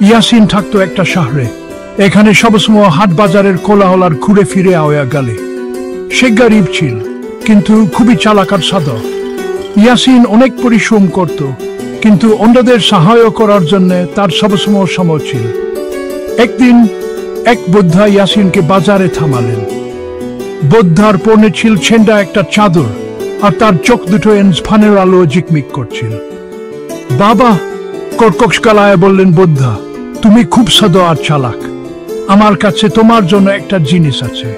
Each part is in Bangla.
ইয়াসিন থাকতো একটা শহরে। এখানে সবসময় হাট বাজারের কোলাহল আর ঘুরে ফিরে আওয়া গেলে। সে গরিব ছিল, কিন্তু খুবই চালাক আর সাদা। ইয়াসিন অনেক পরিশ্রম করত, কিন্তু অন্যদের সাহায্য করার জন্য তার সবসময় সময় ছিল। একদিন এক বৃদ্ধা ইয়াসিনকে বাজারে থামালেন। বৃদ্ধার পরনে ছিল ছেঁড়া একটা চাদর, আর তার চোখ দুটো ফানের আলো ঝিকমিক করছিল। বাবা, কর্কশ গলায় বললেন বৃদ্ধা, তুমি খুব সাদা আর চালাক। আমার কাছে তোমার জন্য একটা জিনিস আছে।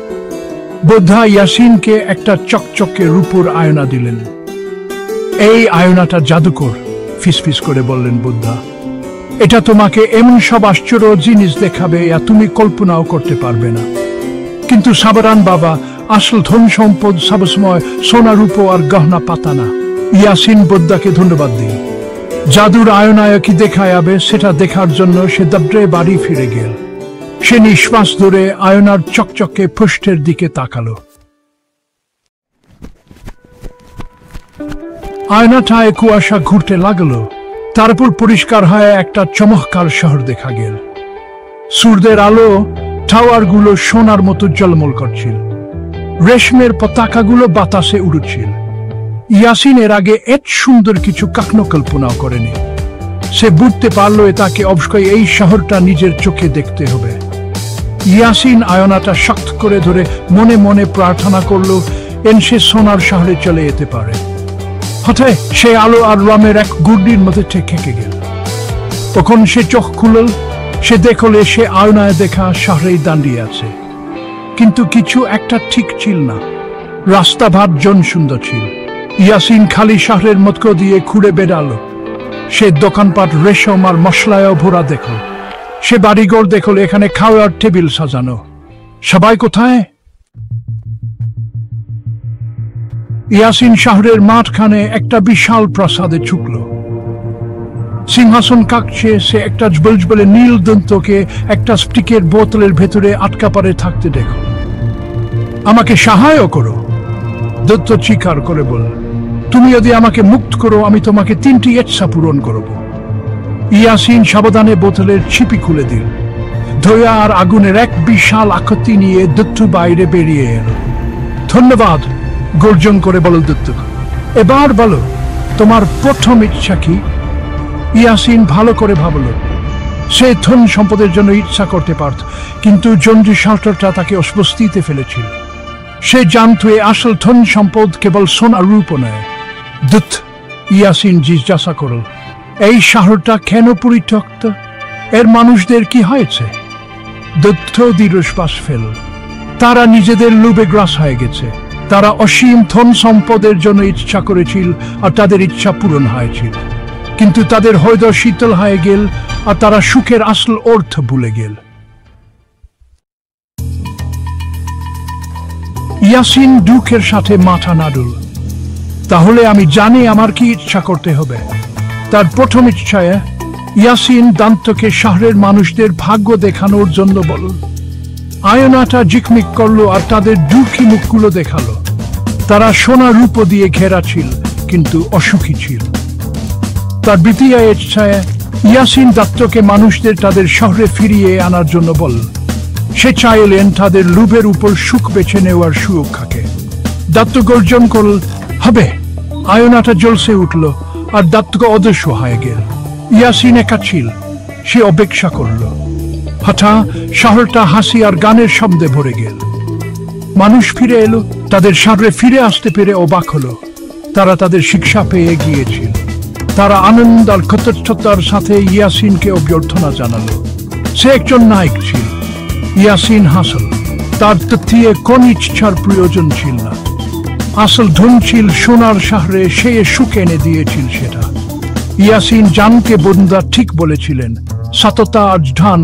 বৃদ্ধা ইয়াসিনকে একটা চকচকে রূপোর আয়না দিলেন। এই আয়নাটা জাদুকর, ফিসফিস করে বললেন বৃদ্ধা। এটা তোমাকে এমন সব আশ্চর্য জিনিস দেখাবে যা তুমি কল্পনাও করতে পারবে না। কিন্তু সাবধান বাবা, আসল ধন সম্পদ সবসময় সোনা রূপো আর গহনা পাতা না। ইয়াসিন বৃদ্ধাকে ধন্যবাদ দিল। জাদুর আয়নায় কি দেখা যাবে সেটা দেখার জন্য সে দবড়ে বাড়ি ফিরে গেল। সে নিঃশ্বাস ধরে আয়নার চকচকে পৃষ্ঠের দিকে তাকালো। আয়নাটায় কুয়াশা ঘুরতে লাগলো। তারপর পরিষ্কার হয়ে একটা চমৎকার শহর দেখা গেল। সূর্যের আলো টাওয়ারগুলো সোনার মতো ঝলমল করছিল। রেশমের পতাকাগুলো বাতাসে উড়ছিল। ইয়াসিন এর আগে এত সুন্দর কিছু কখনো কল্পনাও করেনি। সে বুঝতে পারলো তাকে অবশ্যই এই শহরটা নিজের চোখে দেখতে হবে। ইয়াসিন আয়নাটা শক্ত করে ধরে মনে মনে প্রার্থনা করলো সে সোনার শহরে চলে যেতে পারে। হঠাৎ সে আলো আর রঙের এক গুড়ির মধ্যে ঠেকে গেল। তখন সে চোখ খুলল। সে দেখলে সে আয়নায় দেখা শহরেই দাঁড়িয়ে আছে, কিন্তু কিছু একটা ঠিক ছিল না। রাস্তাঘাট জনশূন্য ছিল। ইয়াসিন খালি শহরের মধ্য দিয়ে ঘুরে বেড়ালো। সে দোকানপাট রেশম আর মশলায় ভরা দেখল। সে বাড়িঘর দেখল, এখানে খাওয়ার টেবিল সাজানো। সবাই কোথায়? ইয়াসিন শহরের মাঠখানে একটা বিশাল প্রাসাদে ঢুকল। সিংহাসন কাকছে। সে একটা জবলজবলে নীল দন্তকে একটা স্টিকের বোতলের ভেতরে আটকা পড়ে থাকতে দেখল। আমাকে সাহায্য করো, দত্ত চিৎকার করে বলল। তুমি যদি আমাকে মুক্ত করো, আমি তোমাকে 3টি ইচ্ছা পূরণ করব। ইয়াসিন সাবধানে বোতলের ছিপি খুলে দিল। ধোয়া আর আগুনের এক বিশাল আকৃতি নিয়ে দত্ত বাইরে বেরিয়ে এলো। ধন্যবাদ, গর্জন করে বলল দত্ত। এবার বলো, তোমার প্রথম ইচ্ছা কি? ইয়াসিন ভালো করে ভাবল। সে ধন সম্পদের জন্য ইচ্ছা করতে পারত, কিন্তু জঞ্জি শাস্ত্রটা তাকে অস্বস্তিতে ফেলেছিল। সে জানত আসল ধন সম্পদ কেবল সোনা রূপ নয়। দত্ত, ইয়াসিন জিজ্ঞাসা করল, এই শহরটা কেন পরিত্যক্ত? এর মানুষদের কি হয়েছে? দত্ত দীর্ঘশ্বাস ফেল। তারা নিজেদের লোভে গ্রাস হয়ে গেছে। তারা অসীম ধন সম্পদের জন্য ইচ্ছা করেছিল, আর তাদের ইচ্ছা পূরণ হয়েছিল, কিন্তু তাদের হৃদয় শীতল হয়ে গেল, আর তারা সুখের আসল অর্থ ভুলে গেল। ইয়াসিন দুঃখের সাথে মাথা নাড়ল। তাহলে আমি জানি আমার কি ইচ্ছা করতে হবে। তার প্রথম ইচ্ছায় ইয়াসিন দান্তকে শহরের মানুষদের ভাগ্য দেখানোর জন্য বলল। আয়নাটা ঝিকমিক করলো আর তাদের দুঃখী মুখগুলো দেখালো। তারা সোনা রূপ দিয়ে ঘেরা ছিল, কিন্তু অসুখী ছিল। তার দ্বিতীয় ইচ্ছায় ইয়াসিন দাত্তকে মানুষদের তাদের শহরে ফিরিয়ে আনার জন্য বলল। সে চাইলেন তাদের লোভের উপর সুখ বেছে নেওয়ার সুরক্ষাকে। দাত্ত গর্জন করল, হবে। আয়নাটা জ্বলসে উঠল, আর দাত্তকে অদৃশ্য হয়ে গেল। ইয়াসিন একা ছিল। সে অপেক্ষা করল। হঠাৎ শহরটা হাসি আর গানের শব্দে ভরে গেল। মানুষ ফিরে এলো। তাদের শহরে ফিরে আসতে পেরে অবাক হলো। তারা তাদের শিক্ষা পেয়ে গিয়েছিল। তারা আনন্দ আর কৃতজ্ঞতার সাথে ইয়াসিনকে অভ্যর্থনা জানালো। সে একজন নায়ক ছিল। ইয়াসিন হাসল। তার তথ্যে কোন ইচ্ছার প্রয়োজন ছিল না। আসল ধন ছিল সোনার শহরে। সে সুখ এনে দিয়েছিল সেটা। ইয়াসিন জানকে বন্ধা ঠিক বলেছিলেন, সততা আর ধন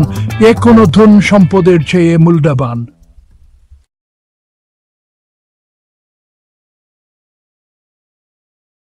কোনো ধন সম্পদের চেয়ে মূল্যবান।